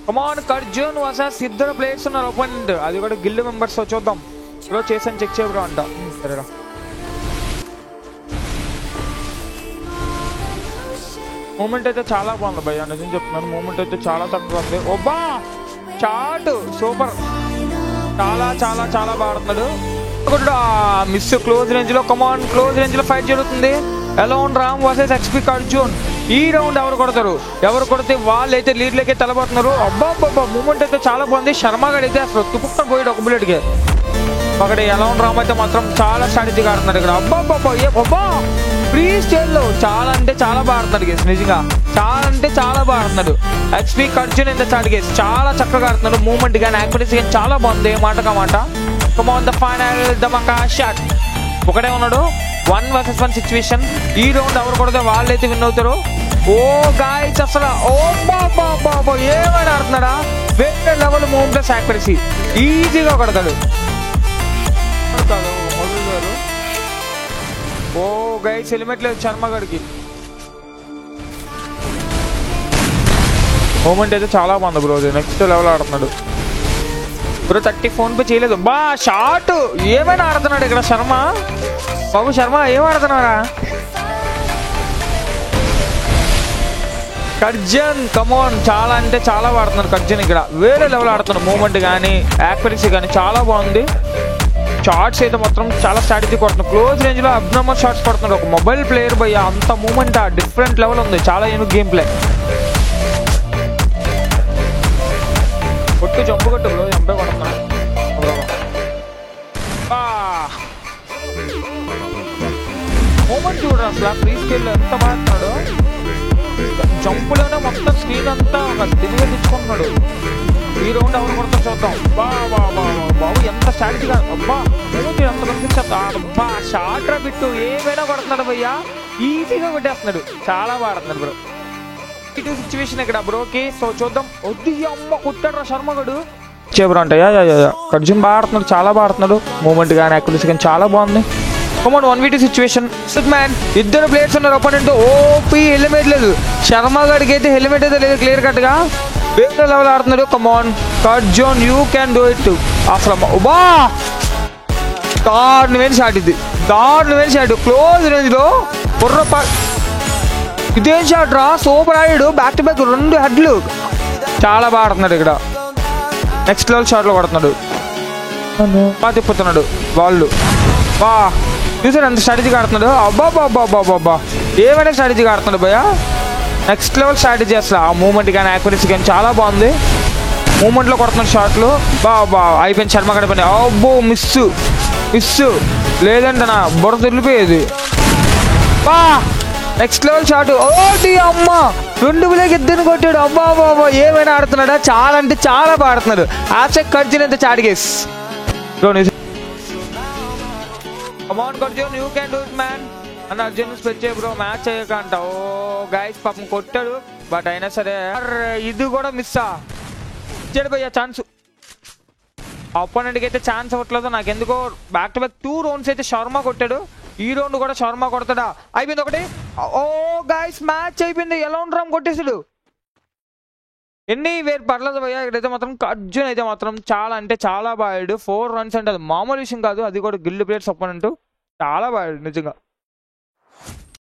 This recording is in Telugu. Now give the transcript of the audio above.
కమాన్ అర్జున్ వర్సెస్ ఇద్దరు ప్లేయర్స్ ఉన్నారు ఓపెనెంట్, అది కూడా గిల్డ్ మెంబర్స్. చూద్దాం బ్రో, చేసాను చెక్ చేయబ్రో అంట. సరేరా మూమెంట్ అయితే చాలా బాగుంది భయ్యా, నిజం చెప్తున్నాను. మూమెంట్ అయితే చాలా తక్కువ ఉంది. ఒబ్బా చాట్ సూపర్, చాలా చాలా చాలా బాగున్నాడు. మిస్ క్లోజ్ రేంజ్ లో, కమాన్ క్లోజ్ రేంజ్ లో ఫైట్ జరుగుతుంది. Alone Ram versus XP Arjun. ఈ రౌండ్ ఎవరు కొడతారు, ఎవరు కొడితే వాళ్ళు అయితే లీడ్లకే తలబోతున్నారు. అబ్బా అబ్బా మూమెంట్ అయితే చాలా బాగుంది. శర్మ గడి అయితే అసలు తుప్పుకొని పోయాడు ఒక బుల్లెట్కి. అక్కడ ఎలోన్ రామ్ అయితే మాత్రం చాలా స్ట్రాటజీగా ఆడుతున్నాడు ఇక్కడ. అబ్బా అబ్బా అబ్బా ఫ్రీ స్టైల్ లో చాలా అంటే చాలా బాగా ఆడుతున్నాడు గేస్, నిజంగా చాలా అంటే చాలా బాగా ఆడుతున్నాడు. ఎక్స్పీ అర్జున్ ఎంత స్టార్ట్ గేస్ చాలా చక్కగా ఆడుతున్నాడు. మూమెంట్ కానీ యాక్టివిటీస్ కానీ చాలా బాగుంది. మాట మాట కమాన్ ద ఫైనల్ ధమాకా షాట్. ఒకటే ఉన్నాడు, 1 vs 1 సిచ్యువేషన్. ఈ రౌండ్ ఎవరు కొడితే వాళ్ళైతే విన్ అవుతారు. ఓ గాయ్స్ అసలు ఓ బాబా ఏమైనా ఆడుతున్నాడా, వేరే లెవెల్ మూమెంట్ యాక్యురసీ, ఈజీగా కొడతాడు. ఓ గైస్ హెల్మెట్ లేదు శర్మ గడికి. మూమెంట్ అయితే చాలా బాగుంది బ్రో, నెక్స్ట్ లెవెల్ ఆడుతున్నాడు బ్రో. 30 ఫోన్ పే చేయలేదు బా. షాట్ ఏమైనా ఆడుతున్నాడు ఇక్కడ శర్మ. బాబు శర్మ ఏం ఆడుతున్నారా. కర్జన్ కమోన్ చాలా అంటే చాలా ఆడుతున్నాడు కర్జన్ ఇక్కడ, వేరే లెవెల్ ఆడుతున్నాడు. మూమెంట్ కానీ యాక్యురసీ కానీ చాలా బాగుంది. షార్ట్స్ అయితే మొత్తం చాలా స్ట్రాటజీ కొడుతున్నాడు. క్లోజ్ రేంజ్ లో అబ్నార్మల్ షాట్స్ కొడుతున్నాడు. ఒక మొబైల్ ప్లేయర్ భయ్య, అంత మూమెంట్ డిఫరెంట్ లెవెల్ ఉంది, చాలా యూనిక్ గేమ్ ప్లే. కొట్టు జంపు కొట్టు బ్రో, జంపే కొడుతున్నాడు. మూమెంట్ చూడరు అసలు ఫ్రీ స్కేల్ ఎంత బాగున్నాడు. జంపులోనే మొత్తం స్క్రీన్ అంతా ఒక దిగుగా తెచ్చుకుంటున్నాడు. ఈ రౌండ్ ఎవరు కొడతారు చూద్దాం. బాబు ఎంత స్ట్రాటజీగా, అబ్బా ఎంత కనిపిస్తా. అబ్బా షార్ట్ రా బిట్టు ఏమైనా కొడుతున్నాడు భయ్యా, ఈజీగా కొట్టేస్తున్నాడు. చాలా బాగున్నాడు బ్రో. సిచ్యువేషన్ ఇక్కడ బ్రోకి. సో చూద్దాం. వద్దు అమ్మ కొట్టాడు రా శర్మ గడు చేబ్రో అంటే. అర్జున్ బాగా ఆడుతున్నాడు, చాలా బాగా ఆడుతున్నాడు. మూమెంట్ కానీ యాక్యురసీ కానీ చాలా బాగుంది. కమాన్ 1v2 సిచ్యువేషన్. మ్యాన్ ఇద్దరు ప్లేయర్స్ ఉన్నారు ఓపెనెంట్. ఓపీ హెల్మెట్ లేదు శర్మ గడికి అయితే, హెల్మెట్ అయితే లేదు క్లియర్ కట్ గా. వేరే లెవెల్ ఆడుతున్నాడు. Come on Arjun you can do it. అసలు బా దారుణమైన షాట్, ఇది దారుణమైన షాట్. క్లోజ్ రేంజ్ లో బుర్ర ఇదేం షాట్ రా, సూపర్ ఆడాడు. బ్యాక్ టు బ్యాక్ 2 హెడ్లు, చాలా బాగా ఆడుతున్నాడు ఇక్కడ. నెక్స్ట్ లెవెల్ షాట్ లో కొడుతున్నాడు, బాగా తిప్పుతున్నాడు వాళ్ళు. బా చూసారు ఎంత స్ట్రాటజీగా ఆడుతున్నాడు. అబ్బా ఏమైనా స్ట్రాటజీగా ఆడుతున్నాడు భయ్యా. నెక్స్ట్ లెవెల్ స్ట్రాటజీ అసలు. ఆ మూమెంట్ కానీ యాక్యురసీ కానీ చాలా బాగుంది. మూమెంట్లో కొడుతున్నాడు షాట్లు. బా అయిపోయింది శర్మ గడిపోయింది. అబ్బో మిస్ లేదంటే నా బుర్ర తిరిగిపోయేది. బా నెక్స్ట్ లెవెల్ షాట్. ఓటి అమ్మ 2 బిలేకి ఇద్దరిని కొట్టాడు. అబ్బా ఏమైనా ఆడుతున్నాడా, చాలా అంటే చాలా బాగా ఆడుతున్నాడు. ఆబ్సెక్ట్ అర్జున్ ఎంత చాటిగేస్. Come on Arjun you can do it man అని అర్జున్ స్పెచ్ చేయ బ్రో, మ్యాచ్ చేయకంట. ఓ గైస్ పాపం కొట్టాడు, బట్ అయినా సరే ఇది కూడా మిస్ ఇచ్చాడు భయ్యా ఛాన్స్. అపోనెంట్కి అయితే ఛాన్స్ అవ్వట్లేదు. నాకు ఎందుకో బ్యాక్ టు బ్యాక్ 2 రౌండ్స్ అయితే శర్మ కొట్టాడు. ఈ రౌండ్ కూడా శర్మ కొడతాడా. అయిపోయింది ఒకటి. ఓ గైస్ మ్యాచ్ అయిపోయింది. ఎలోన్ రామ్ కొట్టేసాడు. ఎన్ని వేరు పర్లేదు భయ్యా. ఇక్కడైతే మాత్రం అర్జున్ అయితే మాత్రం చాలా అంటే చాలా బాగాడు. 4 runs అంటే అది మామూలు విషయం కాదు, అది కూడా గిల్డ్ ప్లేయర్స్ అపోనెంట్. చాలా బాగాడు నిజంగా.